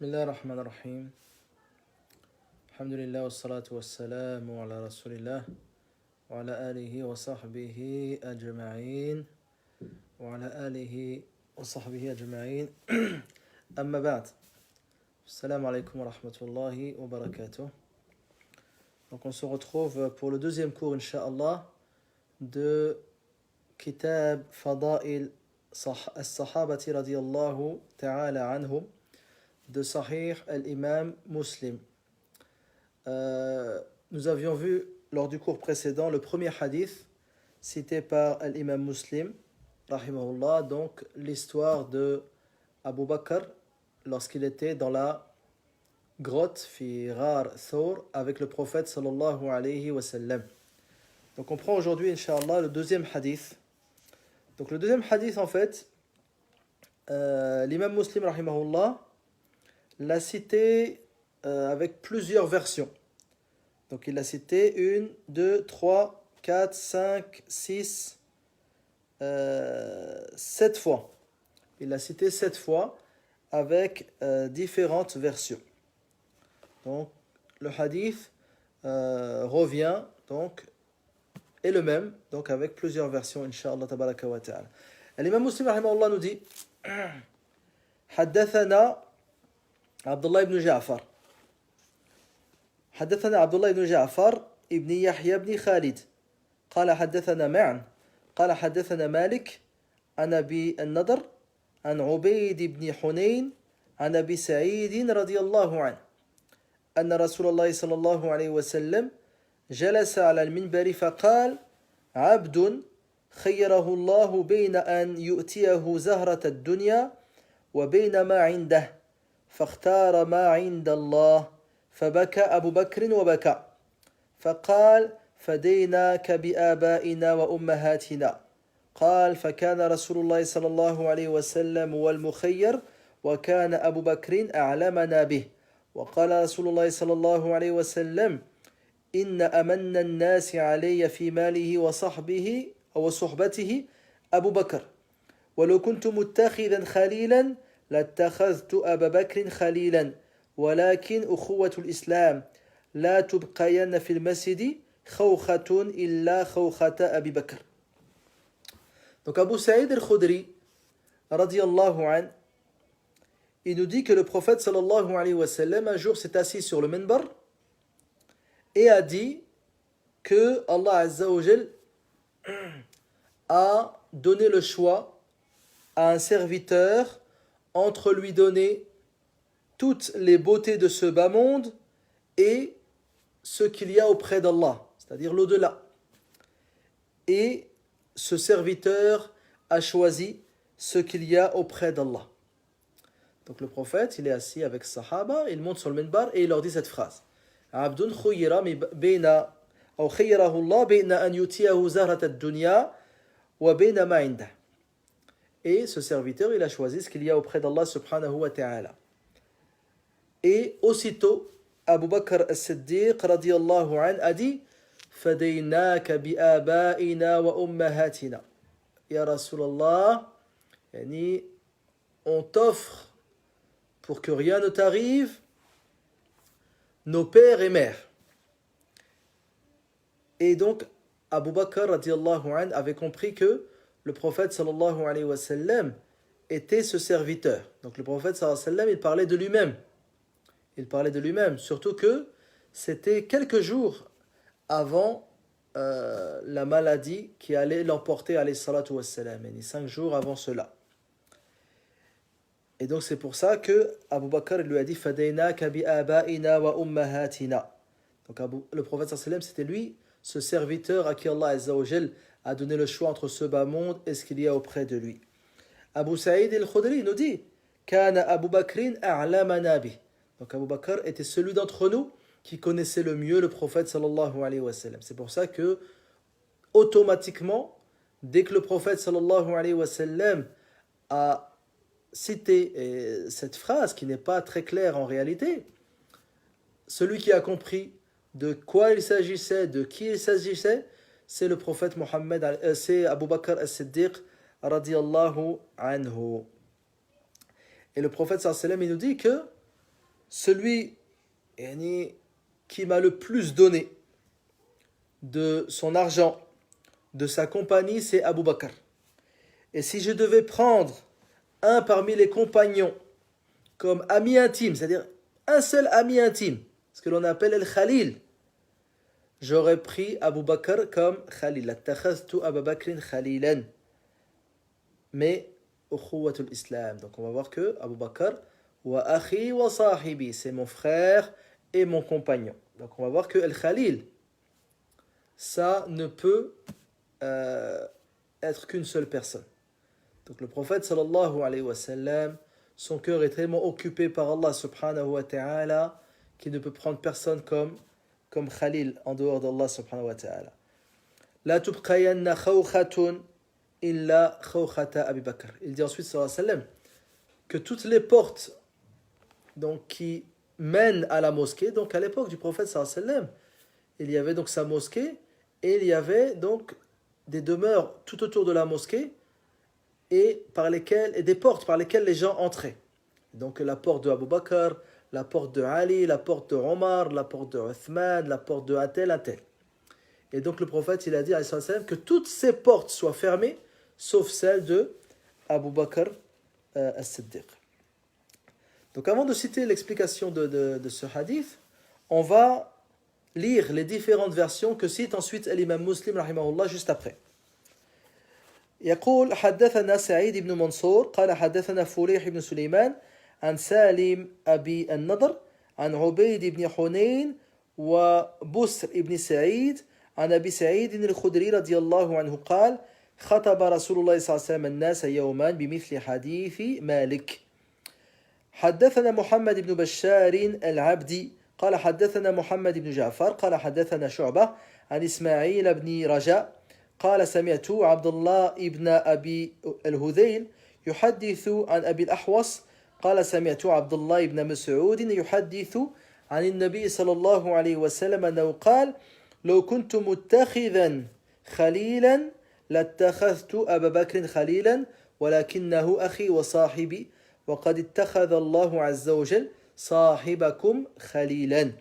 Bismillah ar-Rahman ar-Rahim. Alhamdulillah wa salatu wa salamu ala rasulillah wa ala alihi wa sahbihi ajma'in wa ala alihi wa sahbihi ajma'in. Amma ba'd. Assalamu alaikum wa rahmatullahi wa barakatuh. Donc on se retrouve pour le deuxième cours, Inch'Allah, de Kitab Fada'il as-Sahabati radiyallahu ta'ala anhum, de Sahih al-Imam Muslim. Nous avions vu lors du cours précédent le premier hadith cité par l'imam Muslim, rahimahullah, donc l'histoire de Abu Bakr lorsqu'il était dans la grotte fi Ghar Thawr avec le prophète sallallahu alayhi wa sallam. Donc on prend aujourd'hui, Inch'Allah, le deuxième hadith. Donc le deuxième hadith, en fait, l'imam Muslim, rahimahullah, l'a cité avec plusieurs versions. Donc il l'a cité 1, 2, 3, 4, 5, 6, 7 fois. Il l'a cité 7 fois avec différentes versions. Donc le hadith revient donc est le même, donc avec plusieurs versions, Inch'Allah tabaraka wa ta'ala. L'imam Muslim rahimahullah nous dit حدثنا عبد الله بن جعفر حدثنا عبد الله بن جعفر ابن يحيى بن خالد قال حدثنا معا قال حدثنا مالك عن أبي النضر عن عبيد بن حنين عن أبي سعيد رضي الله عنه أن رسول الله صلى الله عليه وسلم جلس على المنبر فقال عبد خيره الله بين أن يؤتيه زهرة الدنيا وبين ما عنده فاختار ما عند الله فبكى أبو بكر وبكى فقال فديناك بآبائنا وأمهاتنا قال فكان رسول الله صلى الله عليه وسلم والمخير وكان أبو بكر أعلمنا به وقال رسول الله صلى الله عليه وسلم إن أمن الناس علي في ماله وصحبه أو صحبته أبو بكر ولو كنت متخذا خليلا لاتخذت أبا بكر خليلا ولكن أخوة الإسلام لا تبقين في المسجد خوخة إلا خوخة أبي بكر. Donc Abu Sa'id al-Khudri radiyallahu an, il nous dit que le prophète sallallahu alayhi wa sallam un jour s'est assis sur le minbar et a dit que Allah Azza wa Jal a donné le choix à un serviteur entre lui donner toutes les beautés de ce bas monde et ce qu'il y a auprès d'Allah, c'est-à-dire l'au-delà. Et ce serviteur a choisi ce qu'il y a auprès d'Allah. Donc le prophète, il est assis avec Sahaba, il monte sur le minbar et il leur dit cette phrase. Abdun khuyira bayna aw khayrahu Allah bayna an yutiyahu zahrat ad-dunya wa bayna ma indah. Et ce serviteur, il a choisi ce qu'il y a auprès d'Allah subhanahu wa ta'ala. Et aussitôt, Abu Bakr as-Siddiq radiyallahu an a dit فَدَيْنَاكَ بِآبَائِنَا وَأُمَّهَاتِنَا Ya Rasulallah, yani, on t'offre pour que rien ne t'arrive nos pères et mères. Et donc, Abu Bakr radiyallahu an avait compris que le prophète sallallahu alayhi wa sallam était ce serviteur. Donc le prophète sallallahu alayhi wa sallam, il parlait de lui-même. Il parlait de lui-même, surtout que c'était quelques jours avant la maladie qui allait l'emporter alayhi salatu wa sallam, 5 jours avant cela. Et donc c'est pour ça que Abu Bakr lui a dit Fadaynaka bi abaina wa ummahatina. Donc le prophète sallallahu alayhi wa sallam, c'était lui, ce serviteur à qui Allah Azza wa Jal a donné le choix entre ce bas monde et ce qu'il y a auprès de lui. Abu Sa'id al-Khudri nous dit Kana Abu Bakrin a'lamana bih. Donc Abu Bakr était celui d'entre nous qui connaissait le mieux le prophète sallallahu alayhi wa sallam. C'est pour ça que automatiquement, dès que le prophète sallallahu alayhi wa sallam a cité cette phrase qui n'est pas très claire en réalité, celui qui a compris de quoi il s'agissait, de qui il s'agissait, c'est le prophète Mohammed, c'est Abu Bakr as-Siddiq radiyallahu anhu. Et le prophète sallallahu alayhi wa sallam, il nous dit que celui qui m'a le plus donné de son argent, de sa compagnie, c'est Abu Bakr. Et si je devais prendre un parmi les compagnons comme ami intime, c'est-à-dire un seul ami intime, ce que l'on appelle el Khalil, j'aurais pris Abu Bakr comme Khalil. Attakhaztu Abu Bakrin Khalilan. Mais ukhuwatul Islam. Donc on va voir que Abu Bakr wa akhi wa sahibi, c'est mon frère et mon compagnon. Donc on va voir que el Khalil, ça ne peut être qu'une seule personne. Donc le prophète sallallahu alayhi wa sallam, son cœur est tellement occupé par Allah subhanahu wa ta'ala qu'il ne peut prendre personne comme Khalil en dehors d'Allah subhanahu wa ta'ala. La tubqayanna khawkhatun illa khawkhata Abi Bakr. Il dit ensuite sallallahu alayhi wa sallam que toutes les portes donc, qui mènent à la mosquée, donc à l'époque du prophète sallallahu alayhi wa sallam, il y avait donc sa mosquée et il y avait donc des demeures tout autour de la mosquée et des portes par lesquelles les gens entraient. Donc la porte de Abu Bakr, la porte de Ali, la porte de Omar, la porte de Uthman, la porte de un tel. Et donc le prophète, il a dit que toutes ces portes soient fermées, sauf celle de Abu Bakr as-Siddiq. Donc avant de citer l'explication de ce hadith, on va lire les différentes versions que cite ensuite l'imam Muslim rahimahullah juste après. يقول حدثنا سعيد بن منصور قال حدثنا فليح بن سليمان عن سالم أبي النضر عن عبيد بن حنين وبسر بن سعيد عن أبي سعيد الخدري رضي الله عنه قال خطب رسول الله صلى الله عليه وسلم الناس يوما بمثل حديث مالك. حدثنا محمد بن بشار العبدي قال حدثنا محمد بن جعفر قال حدثنا شعبة عن إسماعيل بن رجاء قال سمعت عبد الله بن أبي الهذيل يحدث عن أبي الأحوص قال سمعت عبد الله بن مسعود يحدث عن النبي صلى الله عليه وسلم أنه قال لو كنت متخذا خليلا لاتخذت أبا بكر خليلا ولكنه أخي وصاحبي وقد اتخذ الله عز وجل صاحبكم خليلا.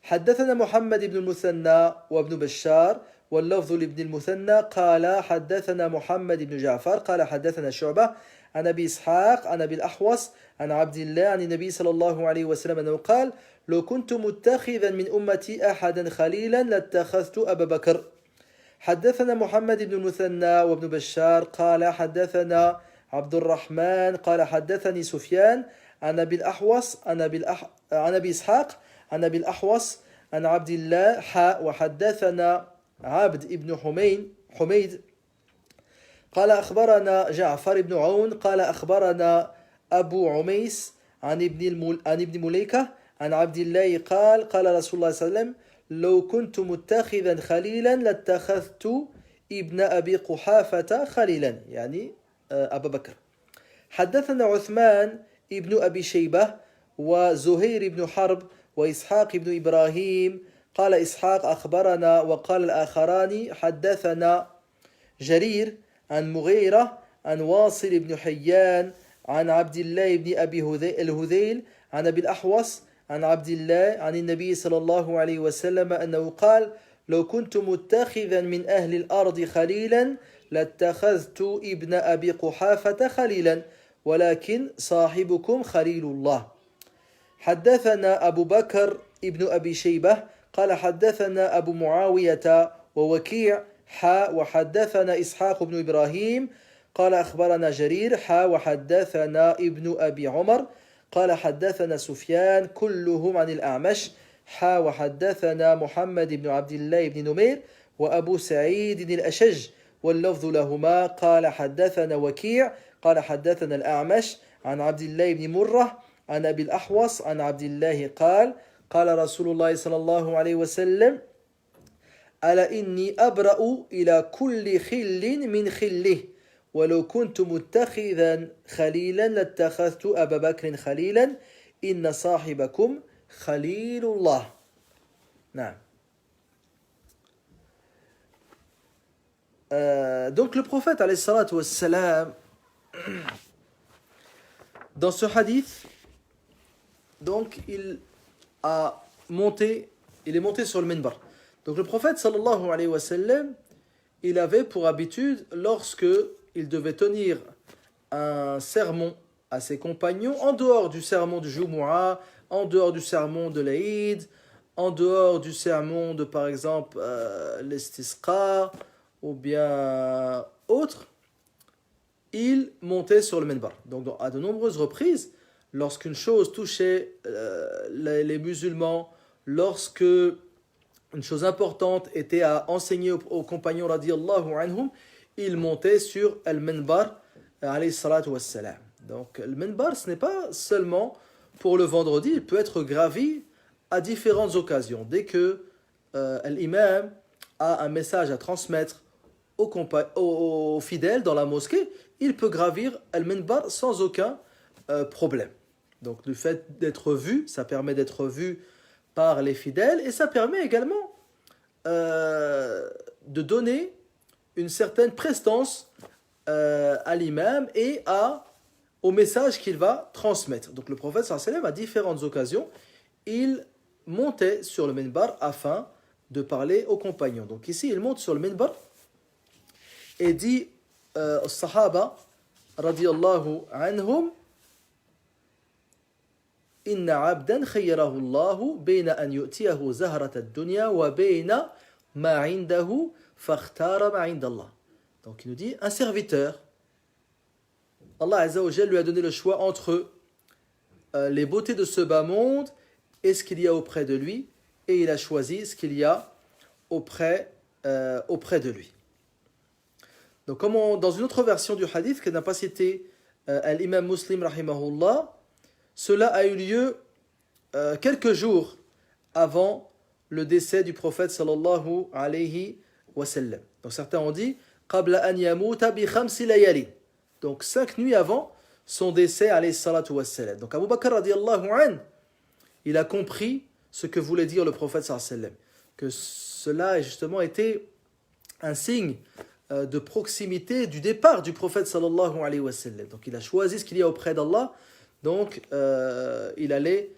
حدثنا محمد بن المثنى وابن بشار واللفظ لابن المثنى قال حدثنا محمد بن جعفر قال حدثنا شعبة عن أبي إسحاق عن أبي الأحوص عن عبد الله عن النبي صلى الله عليه وسلم أنه قال لو كنت متخذا من أمتي أحدا خليلا لاتخذت أبا بكر. حدثنا محمد بن المثنى وابن بشار قال حدثنا عبد الرحمن قال حدثني سفيان عن أبي الأحوص عن أبي إسحاق عن أبي الأحوص عن عبد الله وحدثنا عبد ابن حميد قال أخبرنا جعفر بن عون قال أخبرنا أبو عميس عن ابن مليكة عن عبد الله قال قال رسول الله صلى الله عليه وسلم لو كنت متخذا خليلا لاتخذت ابن أبي قحافة خليلا يعني أبا بكر. حدثنا عثمان ابن أبي شيبة وزهير بن حرب وإسحاق بن إبراهيم قال إسحاق أخبرنا وقال الآخران حدثنا جرير عن مغيرة عن واصل بن حيان عن عبد الله بن أبي الهذيل عن أبي الأحوص عن عبد الله عن النبي صلى الله عليه وسلم أنه قال لو كنت متخذا من أهل الأرض خليلا لاتخذت ابن أبي قحافة خليلا ولكن صاحبكم خليل الله. حدثنا أبو بكر ابن أبي شيبة قال حدثنا أبو معاوية ووكيع وحدثنا إسحاق بن إبراهيم قال أخبرنا جرير وحدثنا ابن أبي عمر قال حدثنا سفيان كلهم عن الأعمش وحدثنا محمد بن عبد الله بن نمير وأبو سعيد الأشج واللفظ لهما قال حدثنا وكيع قال حدثنا الأعمش عن عبد الله بن مرة عن أبي الأحوص عن عبد الله قال قال رسول الله صلى الله عليه وسلم ألا إني أبرأ إلى كل خل من خله ولو كنت متخذا خليلا لاتخذت أبا بكر خليلا إن صاحبكم خليل الله. نعم. Donc le prophète alayhi salatu wassalam, dans ce hadith, donc il est monté sur le minbar. Donc le prophète sallallahu alayhi wa sallam, il avait pour habitude, lorsque il devait tenir un sermon à ses compagnons, en dehors du sermon du Jumu'ah, en dehors du sermon de l'Aïd, en dehors du sermon de par exemple l'Istisqa ou bien autre, il montait sur le minbar. Donc à de nombreuses reprises, lorsqu'une chose touchait les musulmans, lorsque une chose importante était à enseigner aux compagnons radiyallahu anhum, il montait sur le minbar alayhi salatu wassalam. Donc le minbar, ce n'est pas seulement pour le vendredi, il peut être gravi à différentes occasions. Dès que l'imam a un message à transmettre aux fidèles dans la mosquée, il peut gravir le minbar sans aucun problème. Donc le fait d'être vu, ça permet d'être vu par les fidèles et ça permet également de donner une certaine prestance à l'imam et au message qu'il va transmettre. Donc le prophète sallallahu alayhi wa sallam, à différentes occasions, il montait sur le minbar afin de parler aux compagnons. Donc ici, il monte sur le minbar et dit aux sahaba radiyallahu anhum: Inna abdan khayyarahu Allahu bayna an yu'tiyahu zahrat ad-dunya wa bayna ma 'indahu fakhtara ma 'inda Allah. Donc il nous dit, un serviteur, Allah Azza wa Jalla lui a donné le choix entre les beautés de ce bas monde et ce qu'il y a auprès de lui, et il a choisi ce qu'il y a auprès de lui. Donc comme dans une autre version du hadith que n'a pas cité l'imam Muslim rahimahullah, cela a eu lieu quelques jours avant le décès du prophète sallallahu alayhi wa sallam. Donc certains ont dit qabla an yamuta bi khamsi layalin. Donc 5 nuits avant son décès alayhi salatu wa sallam. Donc Abu Bakr radiyallahu anhu, il a compris ce que voulait dire le prophète sallallahu alayhi wa sallam, que cela a justement été un signe de proximité du départ du prophète sallallahu alayhi wa sallam. Donc il a choisi ce qu'il y a auprès d'Allah. Donc il allait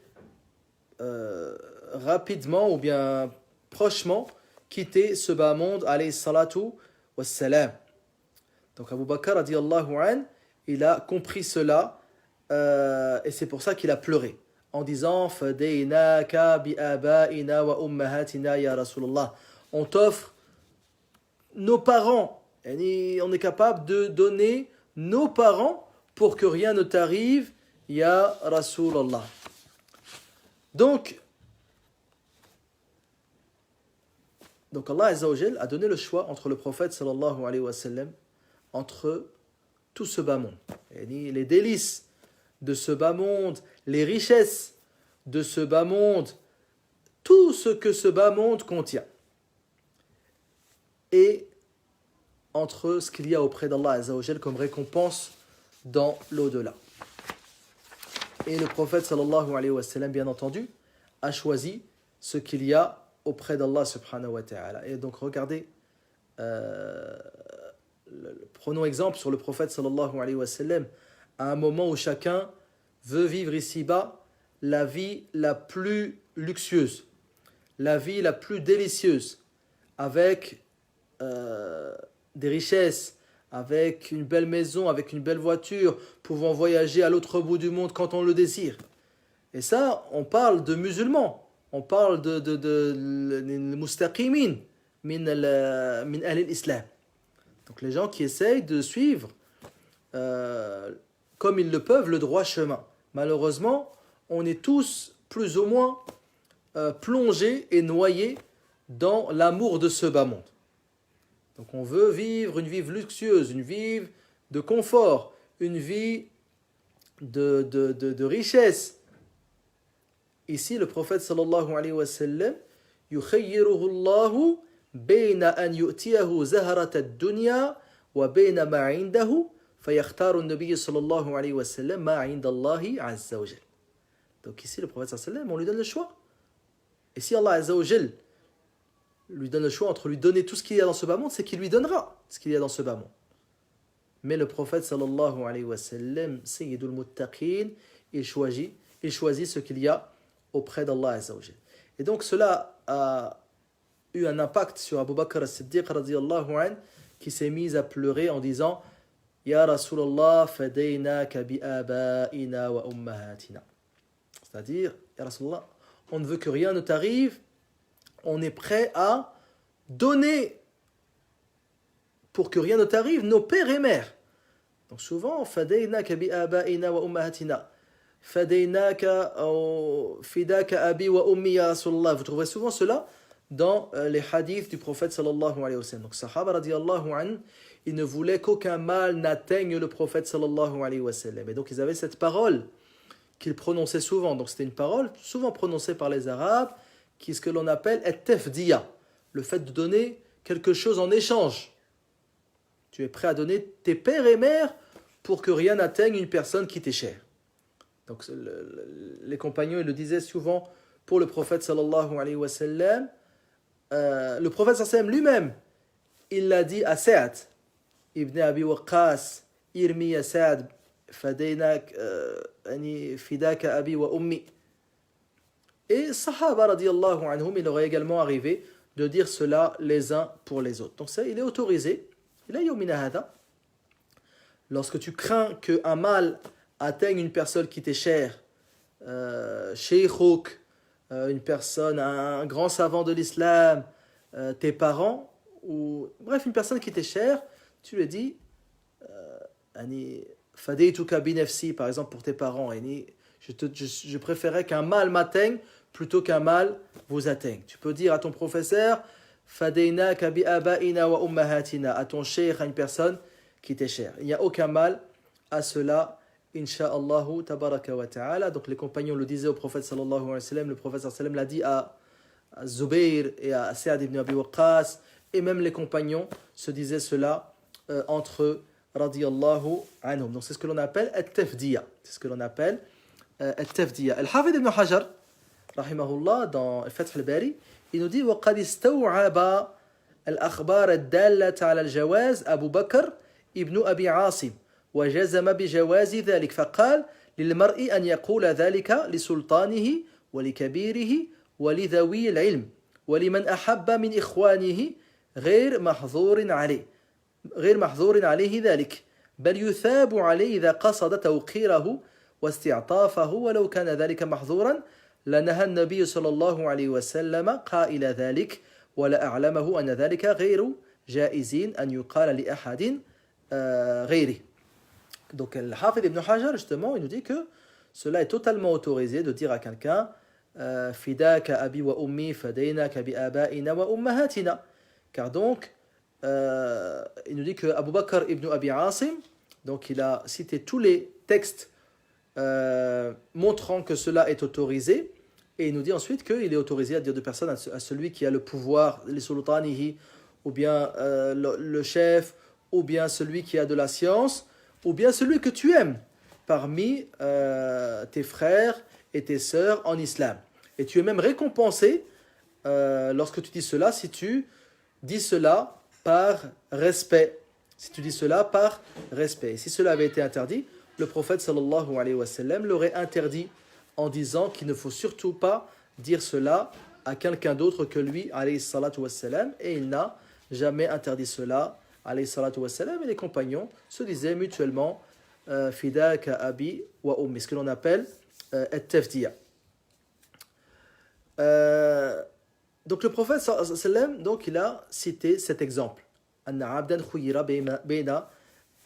rapidement ou bien prochement quitter ce bas monde alayhi salatu wassalam. Donc Abu Bakr radiyallahu anhu, il a compris cela et c'est pour ça qu'il a pleuré en disant fadaynaka bi abaina wa ummahatina ya Rasulullah. On t'offre nos parents, et on est capable de donner nos parents pour que rien ne t'arrive, ya Rasulallah. Donc Allah Azza wa Jal a donné le choix entre le prophète sallallahu alayhi wa sallam, entre tout ce bas monde, les délices de ce bas monde, les richesses de ce bas monde, tout ce que ce bas monde contient, et entre ce qu'il y a auprès d'Allah Azza wa Jal comme récompense dans l'au-delà. Et le prophète sallallahu alayhi wa sallam, bien entendu, a choisi ce qu'il y a auprès d'Allah subhanahu wa ta'ala. Et donc regardez, prenons exemple sur le prophète sallallahu alayhi wa sallam, à un moment où chacun veut vivre ici-bas la vie la plus luxueuse, la vie la plus délicieuse, avec des richesses, avec une belle maison, avec une belle voiture, pouvant voyager à l'autre bout du monde quand on le désire. Et ça, on parle de musulmans, on parle de mustaqimin min al-islam. Donc les gens qui essayent de suivre comme ils le peuvent le droit chemin. Malheureusement, on est tous plus ou moins plongés et noyés dans l'amour de ce bas monde. Donc on veut vivre une vie luxueuse, une vie de confort, une vie de richesse. Ici, le prophète sallallahu alayhi wa sallam, yukhayyiruhu Allahu bayna an yu'tiyahu zaharat ad-dunya وبين ما عنده فيختار النبي صلى الله عليه وسلم ما عند الله عز وجل. Donc ici le prophète sallallahu alayhi wa sallam, on lui donne le choix. Et si Allah azza wa jal lui donne le choix entre lui donner tout ce qu'il y a dans ce bas monde, c'est qu'il lui donnera ce qu'il y a dans ce bas monde. Mais le prophète sallallahu alayhi wa sallam, Sayyidul Muttaqin, il choisit ce qu'il y a auprès d'Allah azza wa jal. Et donc cela a eu un impact sur Abu Bakr as-Siddiq radiyallahu anhu, qui s'est mis à pleurer en disant Ya Rasulallah fadaynaka bi abaina wa ummahatina. C'est-à-dire, Ya Rasulallah, on ne veut que rien ne t'arrive, on est prêt à donner pour que rien ne t'arrive nos pères et mères. Donc souvent, fadaynaka bi abaina wa ummahatina. Fadaynaka fidaka abi wa ummi ya Rasulallah. Vous trouverez souvent cela dans les hadiths du prophète sallallahu alayhi wa sallam. Donc Sahaba radiyallahu anhu, ils ne voulaient qu'aucun mal n'atteigne le prophète sallallahu alayhi wa sallam. Et donc ils avaient cette parole qu'ils prononçaient souvent. Donc c'était une parole souvent prononcée par les Arabes, qui est ce que l'on appelle at-tafdiya, le fait de donner quelque chose en échange. Tu es prêt à donner tes pères et mères pour que rien n'atteigne une personne qui t'est chère. Donc les compagnons ils le disaient souvent pour le prophète sallallahu alayhi wa sallam. Le prophète sallallahu alayhi wa sallam lui-même, il l'a dit à Sa'd ibn Abi Waqqas, irmi ya Sa'd fadaynak fidaka abi wa ummi. Et Sahaba radiyallahu anhum, il aurait également arrivé de dire cela les uns pour les autres. Donc ça, il est autorisé. Lorsque tu crains qu'un mal atteigne une personne qui t'est chère, sheikhouk, une personne, un grand savant de l'islam, tes parents, ou bref, une personne qui t'est chère, tu lui dis fadaytuka bi nafsi, par exemple pour tes parents, je préférais qu'un mal m'atteigne plutôt qu'un mal vous atteigne. Tu peux dire à ton professeur fadaynaka bi abaina wa ummahatina, à ton cheikh, à une personne qui t'est chère. Il n'y a aucun mal à cela, Inch'Allah tabaraka wa ta'ala. Donc les compagnons le disaient au prophète sallallahu alayhi wa sallam, le prophète sallallahu alayhi wa sallam l'a dit à Zubayr et à Sa'd ibn Abi Waqqas, et même les compagnons se disaient cela entre eux, radiyallahu anhum. Donc c'est ce que l'on appelle at-tafdiya. C'est ce que l'on appelle at-tafdiya. Al-Hafid ibn Hajar, rahimahullah, dans Fath al-Bari, il nous dit وَقَدْ اسْتَوْعَبَ الْأَخْبَارَ الدَّالَّةَ عَلَى الْجَوَازِ أبو بكر ابن أبي عاصم وجزم بجواز ذلك فقال للمرء أن يقول ذلك لسلطانه ولكبيره ولذوي العلم ولمن أحب من إخوانه غير محظور عليه ذلك بل يثاب عليه إذا قصد توقيره واستعطافه ولو كان ذلك محظورا لنهى النبي صلى الله عليه وسلم قائل ذلك ولا أعلمه أن ذلك غير جائزين أن يقال لأحد غيره. Donc le Hafid ibn Hajar, justement, il nous dit que cela est totalement autorisé de dire à quelqu'un fidaka abi wa ummi fadaynaka bi abaina wa ummahatina. Car donc il nous dit que Abu Bakr ibn Abi Asim, donc il a cité tous les textes montrant que cela est autorisé, et il nous dit ensuite qu'il est autorisé à dire de personnes à celui qui a le pouvoir, les sultanihi, ou bien le chef, ou bien celui qui a de la science, ou bien celui que tu aimes parmi tes frères et tes sœurs en islam. Et tu es même récompensé lorsque tu dis cela, si tu dis cela par respect. Si tu dis cela par respect. Et si cela avait été interdit, le prophète sallallahu alayhi wa sallam l'aurait interdit en disant qu'il ne faut surtout pas dire cela à quelqu'un d'autre que lui, alayhi salatu wa sallam, et il n'a jamais interdit cela, alayhi salatu wa sallam, et les compagnons se disaient mutuellement fidaka abi wa ummi, ce que l'on appelle at-tafdiya. Donc le prophète sallallahu alayhi wa sallam, donc il a cité cet exemple. Anna abdan khuyira bayna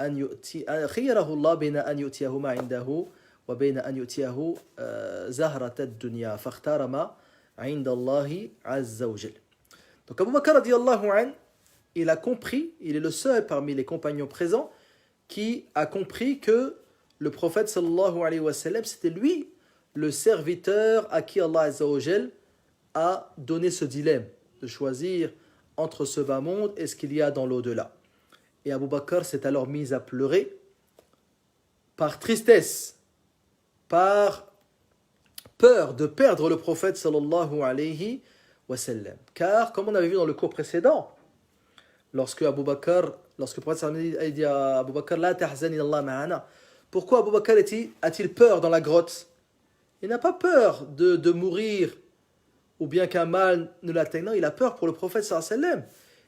أن يؤتي خيره الله بين أن يؤتيه ما عنده وبين أن يؤتيه زهرة الدنيا فاختار ما عند الله عز وجل. Donc Abu Bakr radiyallahu anhu, il a compris, il est le seul parmi les compagnons présents qui a compris que le prophète sallallahu alayhi wa sallam, c'était lui le serviteur à qui Allah azza wa jal a donné ce dilemme de choisir entre ce bas monde et ce qu'il y a dans l'au-delà. Et Abu Bakr s'est alors mis à pleurer par tristesse, par peur de perdre le prophète sallallahu alayhi wa sallam. Car, comme on avait vu dans le cours précédent, lorsque le prophète sallallahu alayhi wa sallam a dit à Abu Bakr, La tahzan Allah ma'ana, pourquoi Abu Bakr a-t-il peur dans la grotte? Il n'a pas peur de mourir ou bien qu'un mal ne l'atteigne. Non, il a peur pour le prophète sallallahu alayhi wa sallam.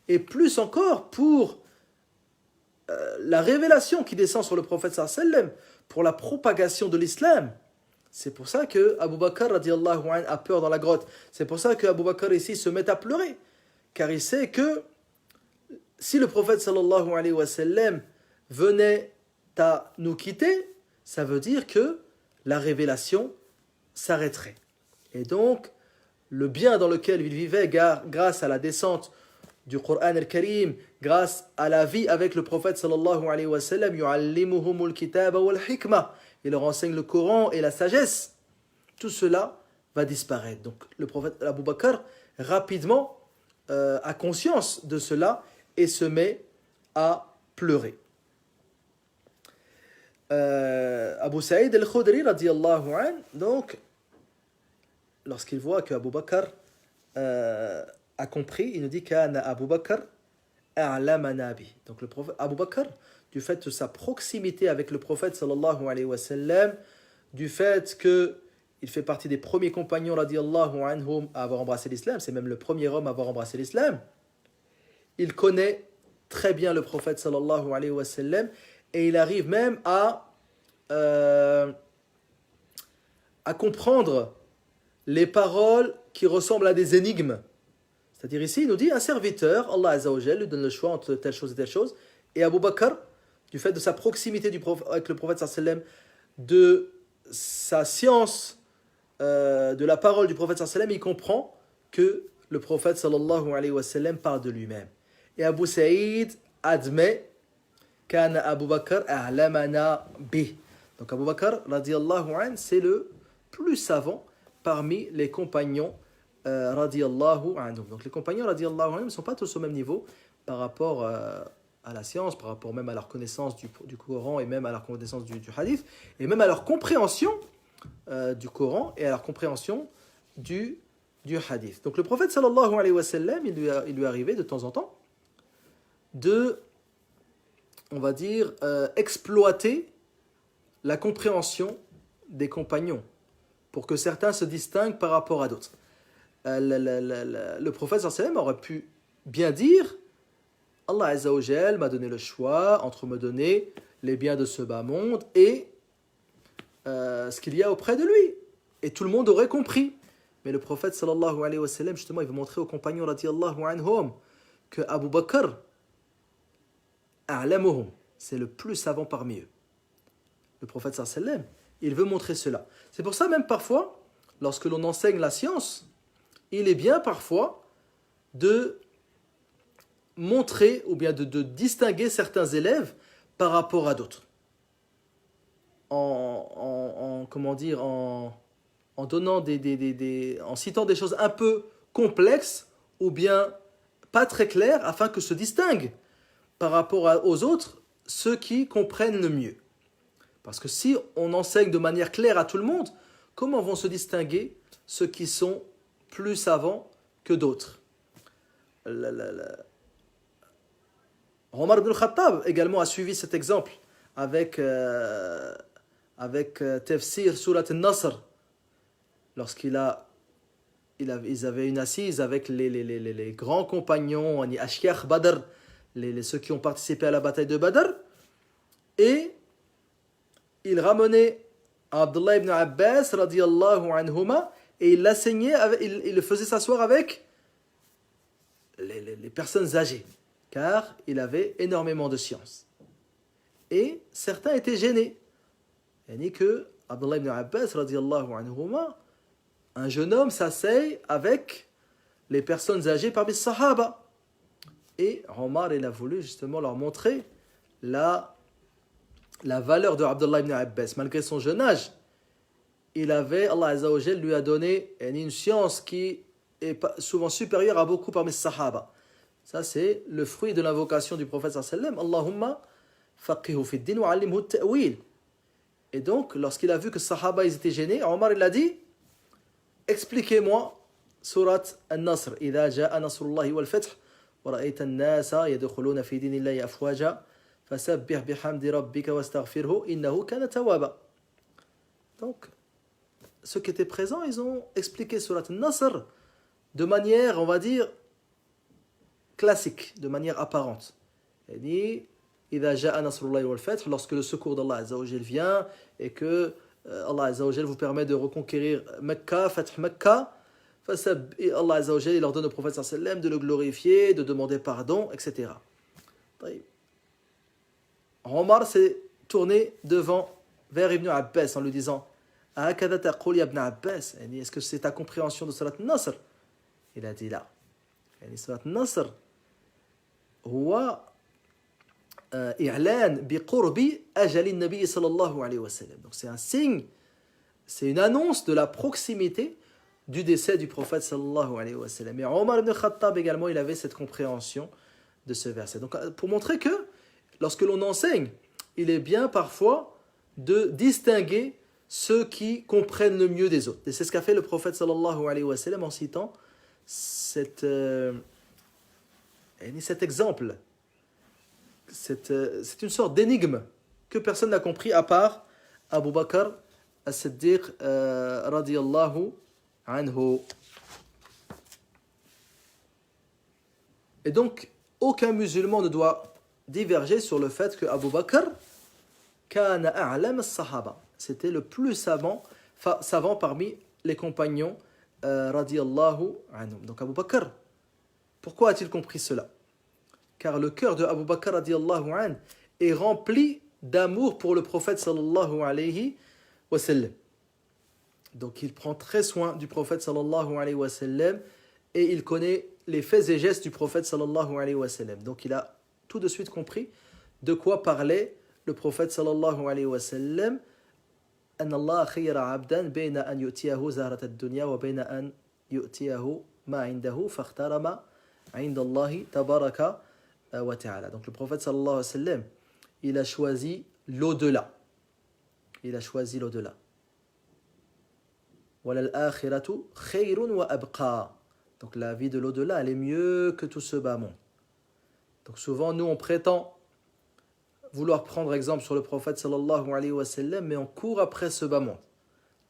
Et plus encore pour la révélation qui descend sur le prophète sallallahu alayhi wa sallam, pour la propagation de l'islam. C'est pour ça que Abu Bakr radiallahu anhu a peur dans la grotte. C'est pour ça que Abu Bakr ici se met à pleurer. Car il sait que si le prophète sallallahu alayhi wa sallam venait à nous quitter, ça veut dire que la révélation s'arrêterait. Et donc, le bien dans lequel il vivait grâce à la descente du Coran al-Karim, grâce à la vie avec le prophète sallallahu alayhi wa sallam, yu'allimuhumul kitaba wal hikmah, il leur enseigne le Coran et la sagesse, tout cela va disparaître. Donc le prophète Abu Bakr rapidement a conscience de cela et se met à pleurer. Abu Saïd al-Khudri radiyallahu anhu, donc lorsqu'il voit que Abu Bakr a compris, il nous dit qu'Ana Abu Bakr a'lamana bi. Donc le prophète Abu Bakr, du fait de sa proximité avec le prophète sallallahu alayhi wa sallam, du fait qu'il fait partie des premiers compagnons radiyallahu anhum à avoir embrassé l'islam, c'est même le premier homme à avoir embrassé l'islam, il connaît très bien le prophète sallallahu alayhi wa sallam et il arrive même à comprendre les paroles qui ressemblent à des énigmes. C'est-à-dire ici, il nous dit un serviteur, Allah Azza wa Jal lui donne le choix entre telle chose et telle chose, et Abu Bakr, du fait de sa proximité avec le prophète sallallahu alayhi wa sallam, de sa science de la parole du prophète sallallahu alayhi wa sallam, il comprend que le prophète sallallahu alayhi wa sallam parle de lui-même. Et Abu Saïd admet qu'Ana Abu Bakr a'lamana bih. Donc Abu Bakr radiyallahu anhu, c'est le plus savant parmi les compagnons radiyallahu anhu. Donc les compagnons radiyallahu anhu ne sont pas tous au même niveau par rapport à la science, par rapport même à leur connaissance du Coran et même à leur connaissance du hadith, et même à leur compréhension du Coran et à leur compréhension du hadith. Donc le prophète sallallahu alayhi wa sallam, il lui arrivait de temps en temps de, on va dire, exploiter la compréhension des compagnons pour que certains se distinguent par rapport à d'autres. Le prophète sallallahu alayhi wa sallam aurait pu bien dire Allah Azza wa Jal m'a donné le choix entre me donner les biens de ce bas monde et ce qu'il y a auprès de lui. Et tout le monde aurait compris. Mais le prophète sallallahu alayhi wa sallam, justement, il veut montrer aux compagnons radiyallahu anhum que Abu Bakr a'lamuhum, c'est le plus savant parmi eux. Le prophète sallallahu alayhi wa sallam, il veut montrer cela. C'est pour ça même parfois, lorsque l'on enseigne la science, il est bien parfois de montrer ou bien de distinguer certains élèves par rapport à d'autres. Comment dire, en donnant en citant des choses un peu complexes ou bien pas très claires afin que se distinguent par rapport aux autres ceux qui comprennent le mieux. Parce que si on enseigne de manière claire à tout le monde, comment vont se distinguer ceux qui sont plus savants que d'autres? Omar ibn al-Khattab également a suivi cet exemple avec Tafsir Surat al-Nasr. Lorsqu'ils avaient une assise avec les grands compagnons, Ashkiyakh Badr, ceux qui ont participé à la bataille de Badr, et il ramenait Abdullah ibn Abbas radiyallahu anhuma et il l'enseignait, il le faisait s'asseoir avec les personnes âgées, car il avait énormément de science. Et certains étaient gênés. Et que Abdullah ibn Abbas radiyallahu anhuma, un jeune homme s'asseye avec les personnes âgées parmi les Sahaba. Et Omar, il a voulu justement leur montrer la valeur de Abdullah ibn Abbas. Malgré son jeune âge, Allah Azza wa Jal lui a donné une science qui est souvent supérieure à beaucoup parmi les Sahaba. Ça, c'est le fruit de l'invocation du prophète sallallahu alayhi wa sallam. Allahumma faqihu fi din wa allimhu at-ta'wil. Et donc, lorsqu'il a vu que les Sahaba ils étaient gênés, Omar il a dit expliquez-moi surat An-Nasr. Idha ja'a nasrullahi wal fath wa ra'ayta an-nasa yadkhuluna fi dinillahi afwaja fasabbih bihamdi rabbika wastaghfirhu innahu kana tawwaba. Donc, ceux qui étaient présents, ils ont expliqué surat An-Nasr de manière, on va dire, classique, de manière apparente. Il dit إذا جاء نصر الله والفتح, lorsque le secours d'Allah Azza wa Jal vient et que Allah Azza wa Jal vous permet de reconquérir Mecca, Fath Mecca, Allah Azza wa Jal il ordonne au prophète sallallahu alayhi wa sallam de le glorifier, de demander pardon, etc. Omar s'est tourné vers Ibn Abbas en lui disant هكذا تقول يا ابن عباس, est-ce que c'est ta compréhension de Surat An-Nasr? Il a dit là. Surat An-Nasr هو إعلان بقرب أجل النبي صلى الله عليه وسلم. Donc c'est un signe, c'est une annonce de la proximité du décès du prophète sallallahu alayhi wa sallam. Et Omar ibn Khattab également, il avait cette compréhension de ce verset. Donc pour montrer que lorsque l'on enseigne, il est bien parfois de distinguer ceux qui comprennent le mieux des autres. Et c'est ce qu'a fait le prophète sallallahu alayhi wa sallam en citant cet exemple. C'est une sorte d'énigme que personne n'a compris à part Abu Bakr as-Siddiq radiyallahu anhu. Et donc, aucun musulman ne doit diverger sur le fait que Abu Bakr kana a'lam as-sahaba. C'était le plus savant parmi les compagnons radiyallahu anhum. Donc Abu Bakr, pourquoi a-t-il compris cela? Car le cœur de Abu Bakr radiyallahu anhu est rempli d'amour pour le prophète sallallahu alayhi wa sallam. Donc il prend très soin du prophète sallallahu alayhi wa sallam et il connaît les faits et gestes du prophète sallallahu alayhi wa sallam. Donc il a tout de suite compris de quoi parlait le prophète sallallahu alayhi wa sallam. أن الله خير عبدا بين أن يؤتيه زهرة الدنيا وبين أن يؤتيه ما عنده فاختار ما عند الله تبارك وتعالى. Donc le prophète sallallahu alayhi wa sallam, il a choisi l'au-delà. Il a choisi l'au-delà. وَلَلْآخِرَةُ خَيْرٌ وَأَبْقَى. Donc la vie de l'au-delà, elle est mieux que tout ce bas monde. Donc souvent, nous, on prétend vouloir prendre exemple sur le prophète sallallahu alayhi wa sallam, mais on court après ce bas monde.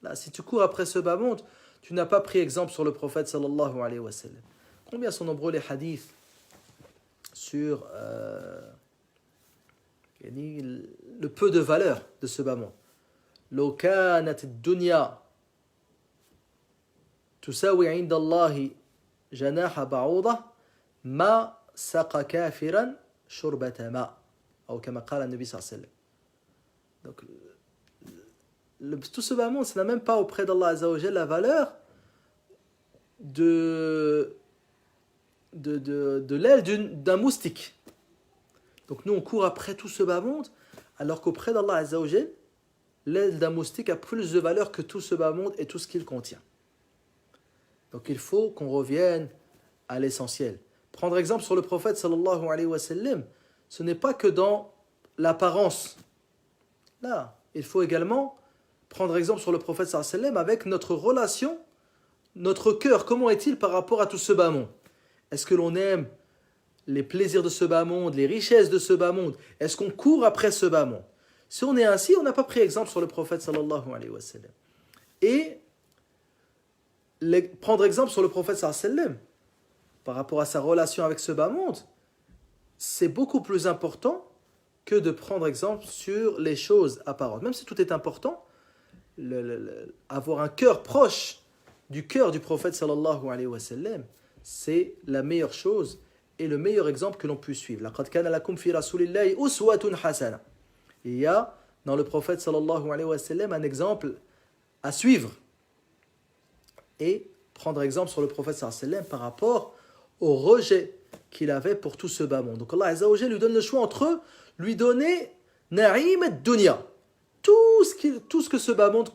Là, si tu cours après ce bas monde, tu n'as pas pris exemple sur le prophète sallallahu alayhi wa sallam. Combien sont nombreux les hadiths sur le peu de valeur de ce bas monde. لو كانت الدنيا تساوي عند الله جناح بعوضة ما سقى كافرا شربة ماء أو كما قال النبي صلى الله عليه وسلم. Donc tout ce bas monde, ça n'a même pas auprès d'Allah Azza wa Jalla la valeur de l'aile d'un moustique. Donc nous on court après tout ce bas monde, alors qu'auprès d'Allah Azza wa Jalla, l'aile d'un moustique a plus de valeur que tout ce bas monde et tout ce qu'il contient. Donc il faut qu'on revienne à l'essentiel. Prendre exemple sur le prophète sallallahu alayhi wa sallam, ce n'est pas que dans l'apparence. Là, il faut également prendre exemple sur le prophète sallallahu alayhi wa sallam avec notre relation, notre cœur. Comment est-il par rapport à tout ce bas monde? Est-ce que l'on aime les plaisirs de ce bas monde, les richesses de ce bas monde? Est-ce qu'on court après ce bas monde? Si on est ainsi, on n'a pas pris exemple sur le prophète sallallahu alayhi wa sallam. Et prendre exemple sur le prophète sallallahu alayhi wa sallam par rapport à sa relation avec ce bas monde, c'est beaucoup plus important que de prendre exemple sur les choses apparentes. Même si tout est important, avoir un cœur proche du cœur du prophète sallallahu alayhi wa sallam, c'est la meilleure chose et le meilleur exemple que l'on puisse suivre. لَقَدْ كَانَ لَكُمْ فِي رَسُولِ اللَّهِ أُسْوَةٌ حَسَنَةٌ. Il y a dans le prophète sallallahu alayhi wa sallam un exemple à suivre et prendre exemple sur le prophète sallallahu alayhi wa sallam par rapport au rejet qu'il avait pour tout ce bas monde. Donc Allah Azza wa Jalla lui donne le choix entre lui donner na'im et dunya, tout ce que ce bas monde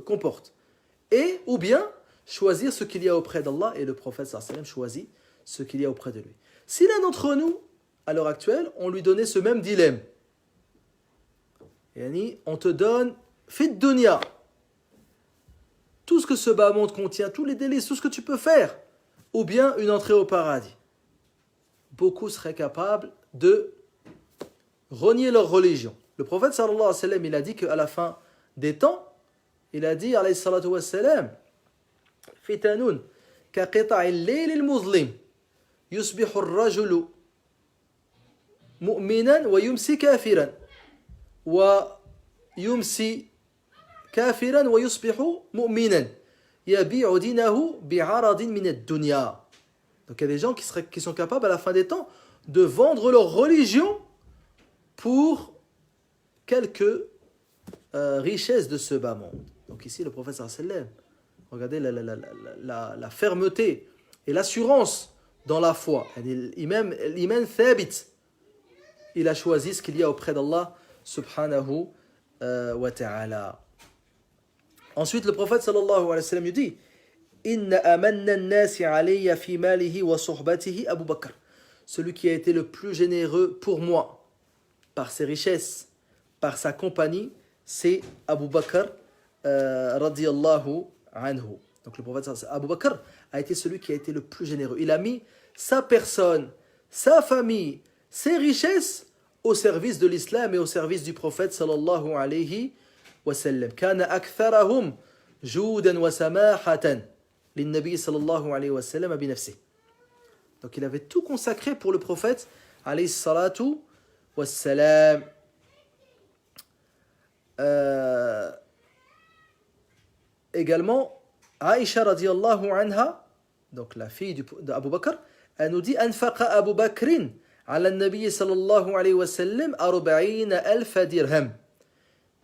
comporte, et ou bien choisir ce qu'il y a auprès d'Allah, et le prophète sallallahu alayhi wa sallam choisit ce qu'il y a auprès de lui. Si l'un d'entre nous, à l'heure actuelle, on lui donnait ce même dilemme, yani, on te donne fit dunya, tout ce que ce bas monde contient, tous les délices, tout ce que tu peux faire, ou bien une entrée au paradis. Beaucoup seraient capables de renier leur religion. Le prophète sallallahu alayhi wa sallam, il a dit qu'à la fin des temps, il a dit alayhi salatu wa sallam, fitanun ka qita'il layl al-muzlim yusbihu ar-rajulu mu'minan wa yumsi kafiran wa yumsi kafiran wa yusbihu mu'minan yabi'u dinahu bi'aradin min ad-dunya. Donc il y a des gens qui sont capables à la fin des temps de vendre leur religion pour quelques richesses de ce bas monde. Donc ici le prophète sallallahu alayhi wa sallam, regardez la fermeté et l'assurance dans la foi. L'iman thabit. Il a choisi ce qu'il y a auprès d'Allah subhanahu wa ta'ala. Ensuite le prophète sallallahu alayhi wa sallam lui dit Inna amanna an-nasi alayya fi malihi wa suhbatihi Abu Bakr. Celui qui a été le plus généreux pour moi par ses richesses, par sa compagnie, c'est Abu Bakr radiyallahu anhu. Donc le prophète Abu Bakr a été celui qui a été le plus généreux. Il a mis sa personne, sa famille, ses richesses au service de l'islam et au service du prophète sallallahu alayhi wa sallam. Kana aktharahum joudan wa samahatan linnabi sallallahu alayhi wa sallam bi nafsihi. Donc il avait tout consacré pour le prophète alayhi salatu wa salam. Également, Aïcha radiyallahu anha, donc la fille d'Abu Bakr, elle nous dit Anfaqa Abu Bakrin ala nabi sallallahu alayhi wa sallam 40,000 dirham.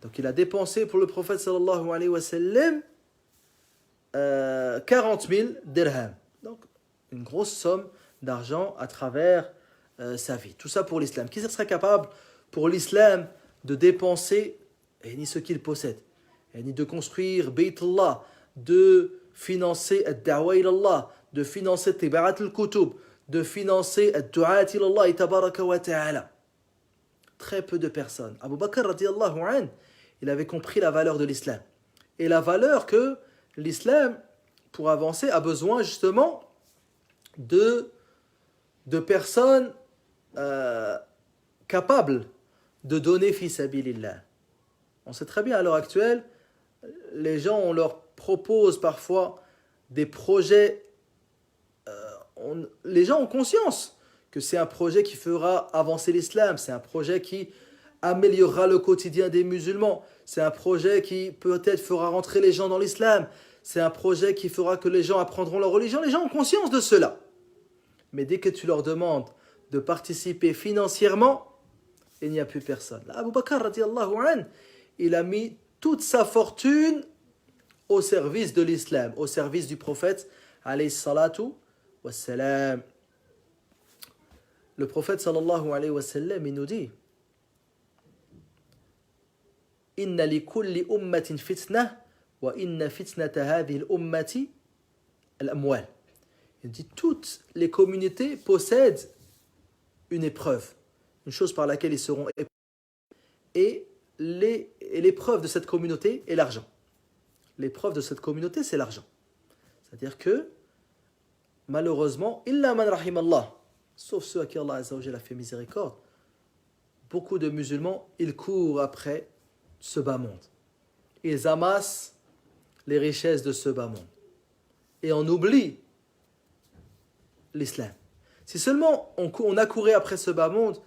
Donc il a dépensé pour le prophète sallallahu alayhi wa sallam 40 000 dirhams. Donc une grosse somme d'argent à travers sa vie. Tout ça pour l'islam. Qui serait capable pour l'islam de dépenser ni ce qu'il possède, ni de construire Baytullah, de financer ad-da'wa ila Allah, de financer Tiba'at al-Kutub, de financer ad-du'at ila Allah tabaraka wa ta'ala. Très peu de personnes. Abu Bakr radiyallahu anhu, il avait compris la valeur de l'islam et la valeur que l'islam, pour avancer, a besoin justement de personnes capables de donner fi sabilillah. On sait très bien à l'heure actuelle, les gens, on leur propose parfois des projets, les gens ont conscience que c'est un projet qui fera avancer l'islam, c'est un projet qui améliorera le quotidien des musulmans, c'est un projet qui peut-être fera rentrer les gens dans l'islam, c'est un projet qui fera que les gens apprendront leur religion, les gens ont conscience de cela. Mais dès que tu leur demandes de participer financièrement, il n'y a plus personne. Là, Abu Bakr radiyallahu anhu, il a mis toute sa fortune au service de l'islam, au service du prophète alayhi salatu wassalam. Le prophète sallallahu alayhi wa sallam, il nous dit Inna li kulli ummatin fitnah wa inna fitnata hadhihi al-ummati al-amwal. Il dit toutes les communautés possèdent une épreuve, une chose par laquelle ils seront éprouvés. Et l'épreuve de cette communauté est l'argent. L'épreuve de cette communauté, c'est l'argent. C'est-à-dire que, malheureusement, illa man rahim Allah, sauf ceux à qui Allah Azza wa Jalla a fait miséricorde, beaucoup de musulmans, ils courent après ce bas monde. Ils amassent les richesses de ce bas monde. Et on oublie l'islam. Si seulement on a couru après ce bas monde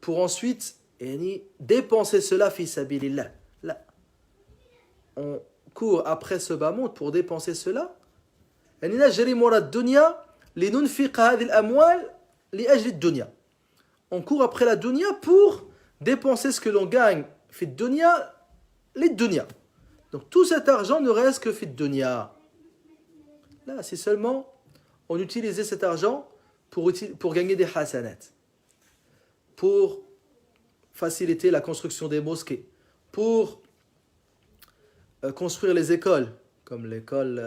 pour ensuite dépenser cela fi sabilillah. Là, on court après ce bas monde pour dépenser cela. On court après la dunya pour dépenser ce que l'on gagne fi dunya les dunya. Donc tout cet argent ne reste que fi dunya. Là, si seulement on utilisait cet argent pour gagner des hasanat, pour faciliter la construction des mosquées, pour construire les écoles, comme l'école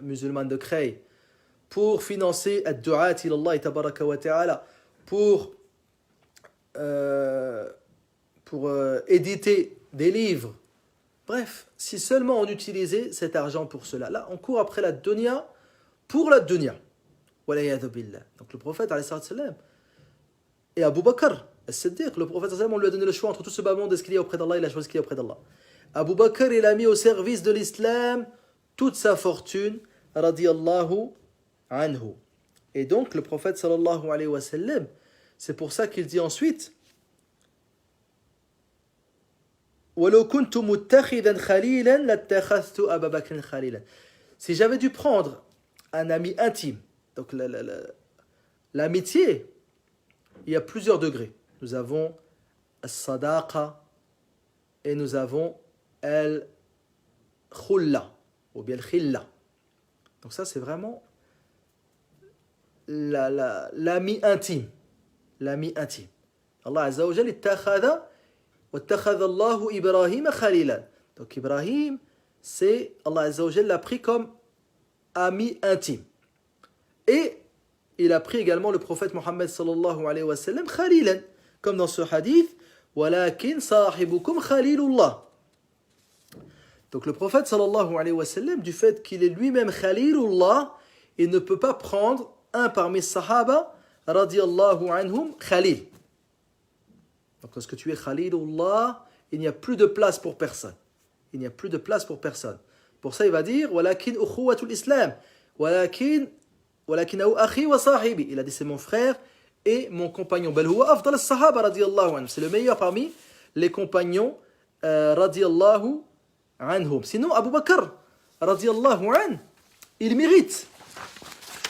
musulmane de Creil, pour financer ad-du'at ila Allah tabaraka wa ta'ala, pour éditer des livres. Bref, si seulement on utilisait cet argent pour cela. Là, on court après la dunya pour la dunya. Walayadu billah. Donc le prophète, alayhi salam, et Abu Bakr, al-Siddiq, le prophète, on lui a donné le choix entre tout ce bas monde et ce qu'il y a auprès d'Allah, il a choisi ce qu'il y a auprès d'Allah. Abu Bakr, il a mis au service de l'islam toute sa fortune, radiyallahu anhu. Et donc, le prophète, sallallahu alayhi wa sallam, c'est pour ça qu'il dit ensuite, وَلَوْ كُنْتُ مُتَّخِذًا خَلِيلًا لَاتَّخَذْتُ أَبَا بَكْرٍ خَلِيلًا. Si j'avais dû prendre un ami intime, donc l'amitié, il y a plusieurs degrés. Nous avons as-sadaqa et nous avons al-khulla ou bien al-khilla. Donc ça c'est vraiment l'ami intime. L'ami intime. Allah Azza wa Jalla ittakhadha wattakhadha Allahu Ibrahim khalilan. Donc Ibrahim, c'est Allah Azza wa Jalla l'a pris comme ami intime. Et il a pris également le prophète Mohammed sallallahu alayhi wa sallam khalilan, comme dans ce hadith, walakin sahibukum khalilullah. Donc le prophète sallallahu alayhi wa sallam, du fait qu'il est lui-même khalilullah, il ne peut pas prendre un parmi les sahaba radiyallahu anhum khalil. Donc lorsque tu es khalilullah, il n'y a plus de place pour personne. Il n'y a plus de place pour personne. Pour ça il va dire walakin ukhuwatul islam, walakin akhi wa sahibi. Il a dit c'est mon frère et mon compagnon. Bal huwa afdal as-sahaba radiyallahu anhum. C'est le meilleur parmi les compagnons radiyallahu anhum. Sinon Abu Bakr radiyallahu anhu, il mérite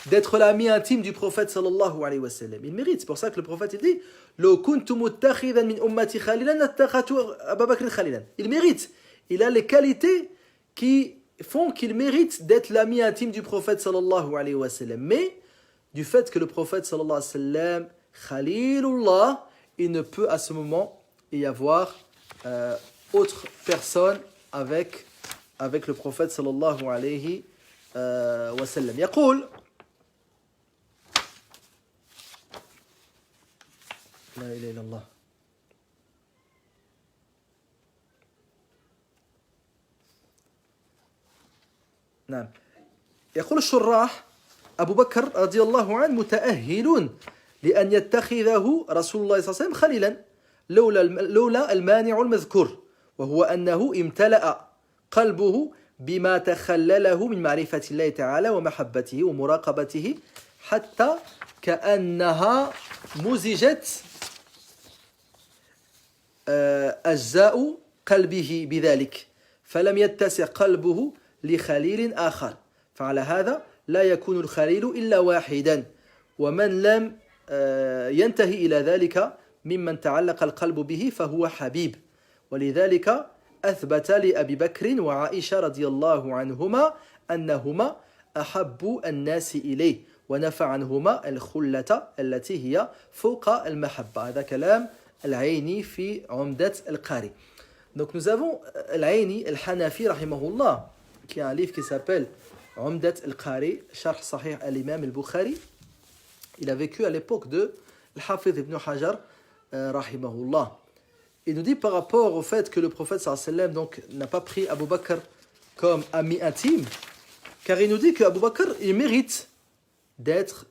d'être l'ami intime du prophète sallallahu alayhi wa sallam. Il mérite. C'est pour ça que le prophète il dit Lo kuntu muttakhidan min ummati khalilan lattakhatu Abu Bakr khalilan. Il mérite. Il a les qualités qui font qu'il mérite d'être l'ami intime du prophète sallallahu alayhi wa sallam. Mais du fait que le prophète sallallahu alayhi wa sallam khalilullah, il ne peut à ce moment y avoir autre personne avec le prophète sallallahu alayhi wa sallam. يقول لا إله إلا الله نعم يقول الشراح أبو بكر رضي الله عنه متأهل لأن يتخذه رسول الله صلى الله عليه وسلم خليلا لولا المانع المذكور وهو أنه امتلأ قلبه بما تخلله من معرفة الله تعالى ومحبته ومراقبته حتى كأنها مزجت أجزاء قلبه بذلك فلم يتسع قلبه لخليل آخر فعلى هذا لا يكون الخليل إلا واحدا ومن لم ينتهي إلى ذلك ممن تعلق القلب به فهو حبيب ولذلك أثبت لأبي بكر وعائشة رضي الله عنهما أنهما أحب الناس إليه ونفى عنهما الخلة التي هي فوق المحبة. هذا كلام العيني في عمدة القاري. Donc nous avons العيني الحنفي رحمه الله qui a un livre qui s'appelle عمدة القاري شرح صحيح الإمام البخاري. Il a vécu à l'époque de Al-Hafiz ibn Hajar rahimahullah. Il nous dit par rapport au fait que le prophète sallallahu alayhi wa sallam donc n'a pas pris Abu Bakr comme ami intime, car il nous dit que Abu Bakr il mérite d'être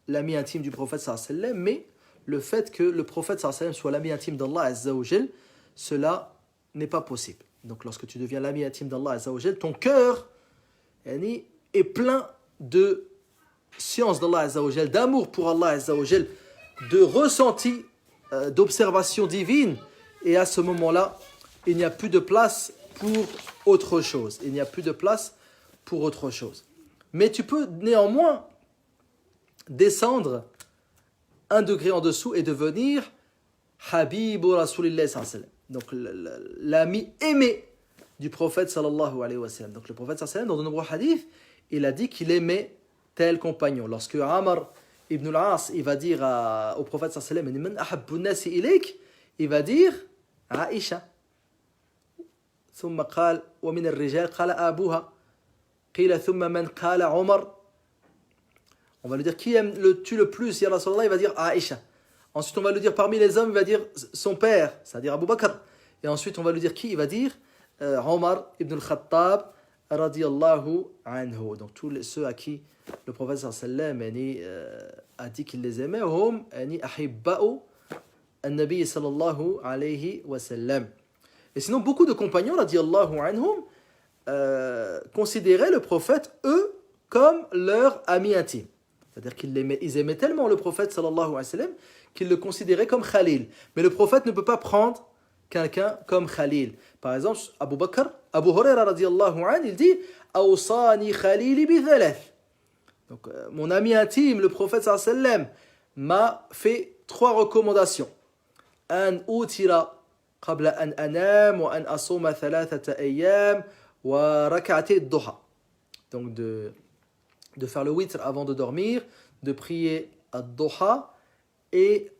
l'ami intime du prophète sallallahu alayhi wa sallam, mais le fait que le prophète sallallahu alayhi wa sallam soit l'ami intime d'Allah azza wa jal, cela n'est pas possible. Donc lorsque tu deviens l'ami intime d'Allah azza wa jal, ton cœur est plein de science d'Allah azza wa jal, d'amour pour Allah azza wa jal, de ressenti, d'observation divine. Et à ce moment-là, il n'y a plus de place pour autre chose. Il n'y a plus de place pour autre chose. Mais tu peux néanmoins descendre un degré en dessous et devenir Habibu Rasulillah sallallahu alayhi wa sallam. Donc l'ami aimé du prophète sallallahu alayhi wa sallam. Donc le prophète sallallahu alayhi wa sallam, dans de nombreux hadiths, il a dit qu'il aimait tel compagnon. Lorsque Amr ibn al-As, il va dire au prophète sallallahu alayhi wa sallam, Man ahabbu nasi ilayk, il va dire عائشة ثم قال ومن الرجال قال أبوها قيل ثم من قال عمر On va lui dire qui tue le plus, ya Rasulallah, il va dire Aïcha. Ensuite, on va lui dire parmi les hommes, il va dire son père, c'est-à-dire Abu Bakr. Et ensuite, on va lui dire qui? Il va dire Omar ibn al-Khattab, radiyallahu anhu. Donc, tous ceux à qui le prophète sallallahu alayhi wa sallam a dit qu'il les aimait, hum ahibba'u an-nabi sallallahu alayhi wa sallam. Et sinon, beaucoup de compagnons, radiyallahu anhum, considéraient le prophète, eux, comme leur ami intime. C'est-à-dire qu'ils aimaient tellement le prophète sallallahu alayhi wa sallam qu'ils le considéraient comme Khalil. Mais le prophète ne peut pas prendre quelqu'un comme Khalil. Par exemple, Abu Huraira radiyallahu anhu, il dit Awsani Khalili bi thalath. Donc, mon ami intime, le prophète sallallahu alayhi wa sallam, m'a fait 3 recommandations. An utira qabla an anam wa an asuma thalathata ayyam wa rak'atay ad-duha. Donc de faire le witr avant de dormir, de prier ad-duha et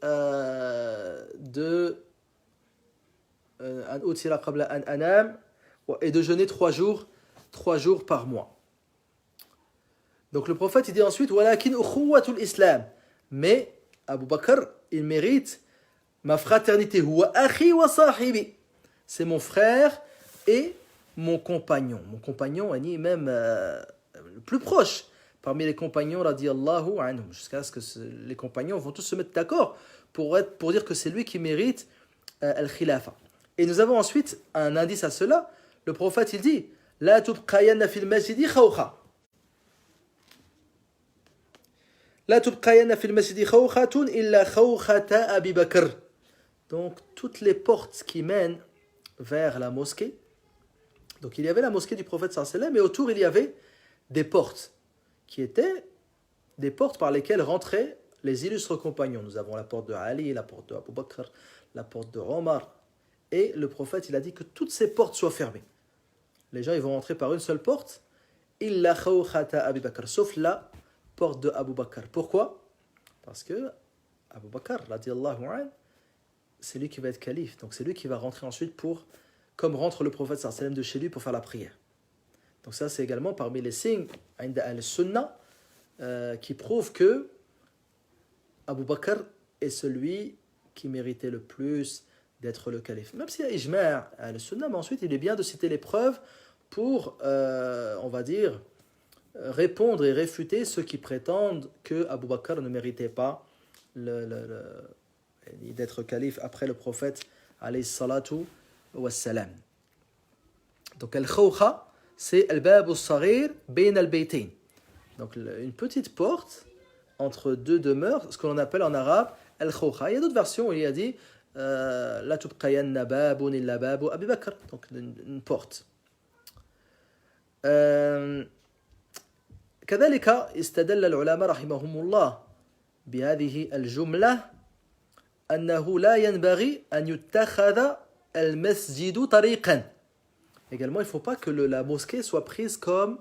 de jeûner 3 jours par mois. Donc le prophète il dit ensuite walakin ukhuwatul islam, mais Abu Bakr il mérite ma fraternité, huwa akhi wa sahibi, c'est mon frère et mon compagnon même le plus proche parmi les compagnons radiyallahu anhum, jusqu'à ce que les compagnons vont tous se mettre d'accord pour dire que c'est lui qui mérite al-khilafa. Et nous avons ensuite un indice à cela. Le prophète il dit la tubqayanna fil masjidi khawkha, la tubqayanna fil masjidi khawkhatun illa khawkhata Abi Bakr. Donc toutes les portes qui mènent vers la mosquée. Donc il y avait la mosquée du prophète sallallahu alayhi wa sallam, et autour il y avait des portes qui étaient des portes par lesquelles rentraient les illustres compagnons. Nous avons la porte de Ali, la porte de Abu Bakr, la porte de Omar. Et le prophète, il a dit que toutes ces portes soient fermées. Les gens, ils vont rentrer par une seule porte. Illa khawkhata Abi Bakr, sauf la porte de Abu Bakr. Pourquoi? Parce que Abu Bakr, radiyallahu anhu, c'est lui qui va être calife. Donc c'est lui qui va rentrer ensuite comme rentre le prophète sallallahu alayhi wa sallam de chez lui pour faire la prière. Donc ça, c'est également parmi les signes inda al-sunnah qui prouvent que Abu Bakr est celui qui méritait le plus d'être le calife. Même s'il y a ijma' al-sunnah, mais ensuite il est bien de citer les preuves pour, on va dire, répondre et réfuter ceux qui prétendent que Abu Bakr ne méritait pas d'être calife après le prophète alayhi salatu wassalam. Donc al-khawkha, c'est al-bab al-saghir bayn al-baytayn. Donc une petite porte entre deux demeures, ce que l'on appelle en arabe al-khawkha. Il y a d'autres versions où il y a dit la tubqayanna babun illa babu Abi Bakr, donc une porte. كذلك استدل العلماء رحمهم الله بهذه الجملة أنه لا ينبغي أن يتخذ المسجد طريقا. Également, il ne faut pas que la mosquée soit prise comme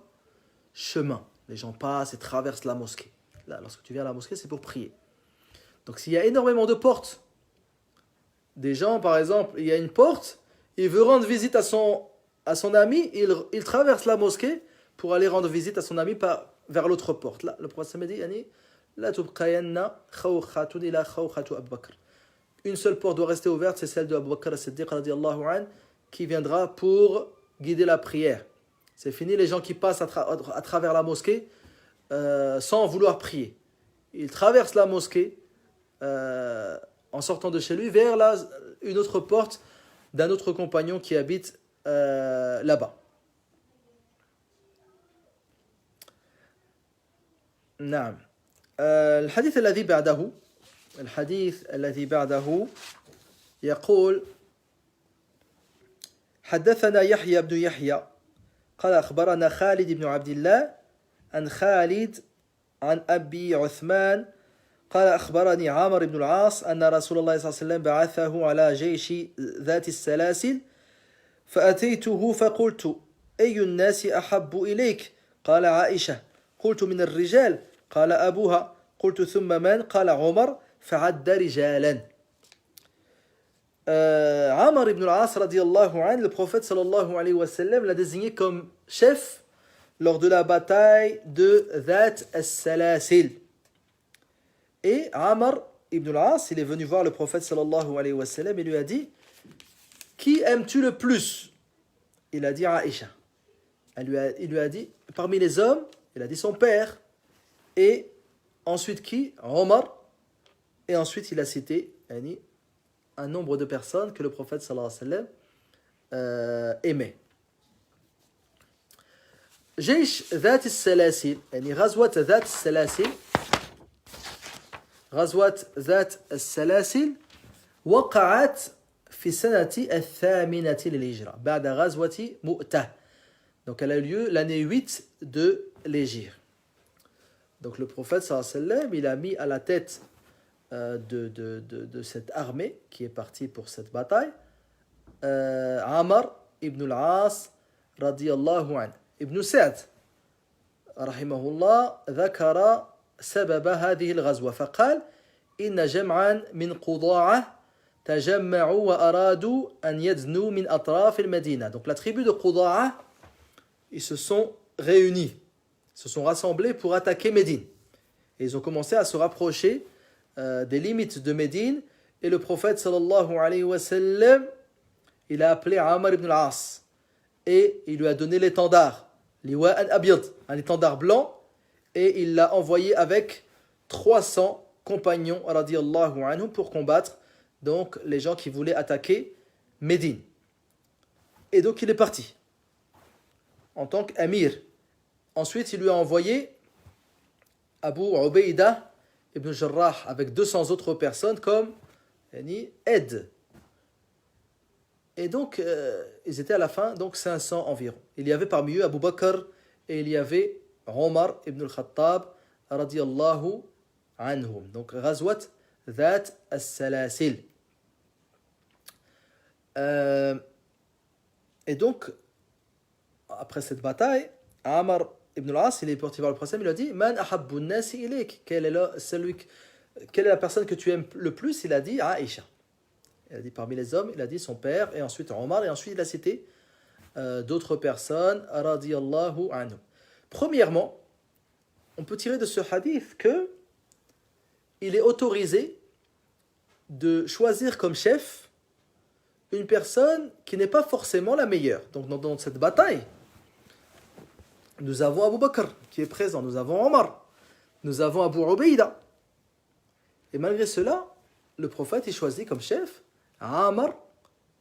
chemin. Les gens passent et traversent la mosquée. Là, lorsque tu viens à la mosquée, c'est pour prier. Donc s'il y a énormément de portes, des gens, par exemple, il y a une porte, il veut rendre visite à son ami, il traverse la mosquée pour aller rendre visite à son ami vers l'autre porte. Là, le prophète m'a dit, la tubqayanna khawkhatun ila khawkhatu Abu Bakr. Une seule porte doit rester ouverte, c'est celle de Abu Bakr as-Siddiq radiyallahu anhu, qui viendra pour guider la prière. C'est fini les gens qui passent à travers la mosquée sans vouloir prier. Ils traversent la mosquée en sortant de chez lui vers une autre porte d'un autre compagnon qui habite là-bas. نعم. الحديث الذي بعده يقول حدثنا يحيى بن يحيى قال أخبرنا خالد بن عبد الله عن خالد عن أبي عثمان قال أخبرني عامر بن العاص أن رسول الله صلى الله عليه وسلم بعثه على جيش ذات السلاسل فأتيته فقلت أي الناس أحب إليك قال عائشة قلت من الرجال قال أبوها قلت ثم من قال عمر فعد رجالا. Amr ibn al-As radiyallahu anhu, le prophète sallallahu alayhi wa sallam l'a désigné comme chef lors de la bataille de Dhat as-Salasil. Et Amr ibn al-As, il est venu voir le prophète sallallahu alayhi wa sallam et lui a dit: qui aimes-tu le plus? Il a dit Aïcha. Il lui a dit, parmi les hommes, il a dit son père. Et ensuite qui? Omar. Et ensuite il a cité un nombre de personnes que le prophète sallallahu alayhi wa sallam aimait. جيش ذات السلاسل غزوة ذات السلاسل وقعت في السنة الثامنة للهجرة بعد غزوة مؤتة. Donc elle a eu lieu l'année 8 de l'Hégire. Donc le prophète sallallahu alayhi wa sallam, il a mis à la tête de cette armée qui est partie pour cette bataille Amr ibn al-As radiyallahu anhu. ابن سعد رحمه الله ذكر سبب هذه الغزوة فقال إن جمعا من قضاعة تجمعوا وأرادوا أن يدنوا من أطراف المدينة. Donc la tribu de Quda'a, ils se sont réunis, se sont rassemblés pour attaquer Médine. Et ils ont commencé à se rapprocher des limites de Médine. Et le prophète sallallahu alayhi wa sallam, il a appelé Amr ibn al-As et il lui a donné l'étendard. Liwa'an Abyad, un étendard blanc, et il l'a envoyé avec 300 compagnons radiyallahu anhum pour combattre donc les gens qui voulaient attaquer Médine. Et donc il est parti en tant qu'amir. Ensuite il lui a envoyé Abu Ubaïda ibn Jarrah avec 200 autres personnes comme aide. Et donc, ils étaient à la fin, donc 500 environ. Il y avait parmi eux Abu Bakr et il y avait Omar ibn al-Khattab radiyallahu anhum. Donc, Ghazwat Dhat al-Salasil. Et donc, après cette bataille, Amr ibn al-As, il est parti voir le prophète, il lui a dit: Man ahabbu nasi ilayk? Quelle est la personne que tu aimes le plus? Il a dit Aïcha. Il a dit parmi les hommes, il a dit son père, et ensuite Omar, et ensuite il a cité d'autres personnes, radiyallahu anhu. Premièrement, on peut tirer de ce hadith que il est autorisé de choisir comme chef une personne qui n'est pas forcément la meilleure. Donc dans cette bataille, nous avons Abu Bakr qui est présent, nous avons Omar, nous avons Abu Ubaïda. Et malgré cela, le prophète il choisit comme chef Amr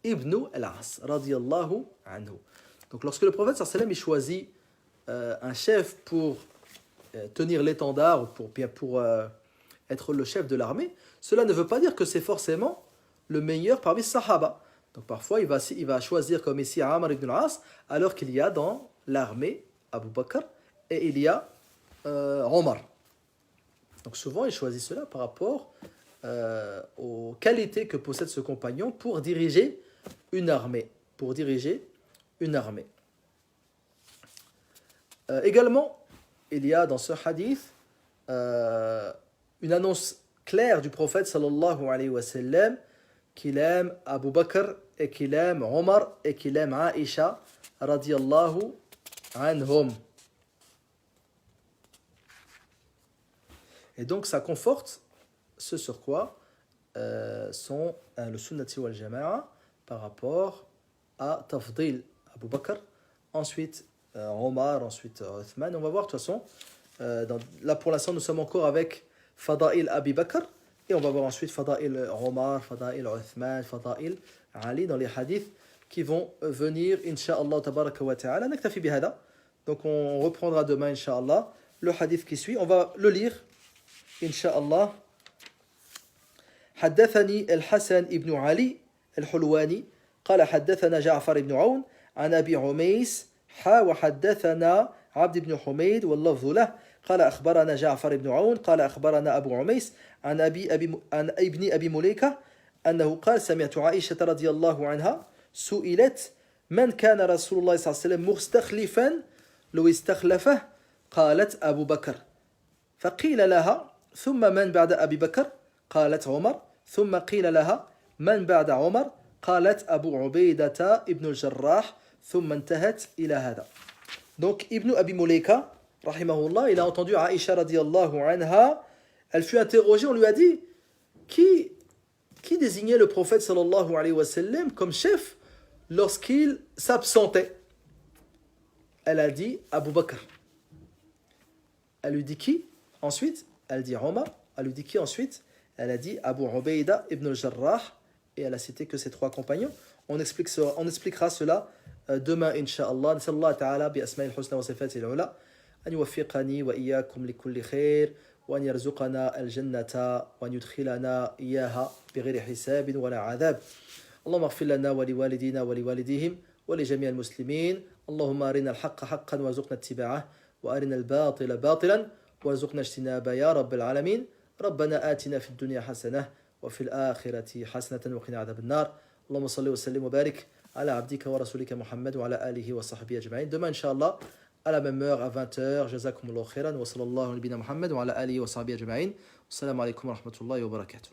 ibn al-As radiyallahu anhu. Donc lorsque le prophète sallallahu alayhi wa sallam il choisit un chef pour tenir l'étendard ou pour être le chef de l'armée, cela ne veut pas dire que c'est forcément le meilleur parmi les sahaba. Donc parfois il va choisir comme ici Amr ibn al-As alors qu'il y a dans l'armée Abu Bakr et il y a Omar. Donc souvent il choisit cela par rapport aux qualités que possède ce compagnon pour diriger une armée. Également, il y a dans ce hadith une annonce claire du prophète sallallahu alayhi wa sallam qu'il aime Abu Bakr et qu'il aime Omar et qu'il aime Aïcha radiyallahu anhum. Et donc ça conforte ce sur quoi sont le sunnati wal jama'a par rapport à Tafdil Abu Bakr, ensuite Omar, ensuite Uthman. On va voir de toute façon, là pour l'instant nous sommes encore avec Fada'il Abi Bakr et on va voir ensuite Fada'il Omar, Fada'il Uthman, Fada'il Ali dans les hadiths qui vont venir insha'Allah tabaraka wa ta'ala. Naktafi bihada. Donc on reprendra demain insha'Allah le hadith qui suit, on va le lire insha'Allah. حدثني الحسن بن علي الحلواني قال حدثنا جعفر بن عون عن أبي عميس وحدثنا عبد بن حميد واللفظ له قال أخبرنا جعفر بن عون قال أخبرنا أبو عميس عن ابن أبي مليكة أنه قال سمعت عائشة رضي الله عنها سئلت من كان رسول الله صلى الله عليه وسلم مستخلفا لو استخلفه قالت أبو بكر فقيل لها ثم من بعد أبي بكر قالت عمر ثم قيل لها من بعد عمر قالت أبو عبيدة ابن الجراح ثم انتهت إلى هذا. Donc Ibn Abi Mulaika rahimahullah, il a entendu Aïcha radiyallahu anha Elle fut interrogée, on lui a dit, qui désignait le prophète sallallahu alayhi wa sallam comme chef lorsqu'il s'absentait? Elle a dit Abu Bakr. Elle lui dit qui? Ensuite, elle dit Omar. Elle lui dit qui ensuite? Elle a dit Abu Ubaïda ibn al-Jarrah. Et elle a cité que ces trois compagnons. On expliquera cela demain, Inch'Allah. نسأل الله تعالى بأسماء الحسنى وصفاته العلى أن يوفقني وإياكم لكل خير وأن يرزقنا الجنة وأن يدخلنا إياها بغير حساب ولا عذاب. اللهم اغفر لنا ولوالدينا ولوالديهم ولجميع المسلمين. اللهم أرنا الحق حقا وارزقنا اتباعه وأرنا الباطل باطلا وارزقنا اجتنابه يا رب العالمين. ربنا آتنا في الدنيا حسنة وفي الآخرة حسنة وقنا عذاب النار. اللهم صل وسلم وبارك على عبدك ورسولك محمد وعلى آله وصحبه أجمعين. Demain, Inch'Allah, à la même heure, à 20h. Jazakumullahu khairan wa sallallahu ala nabina Muhammad wa ala alihi wa sahbihi ajma'in. Assalamu alaikum wa rahmatullahi wa barakatuh.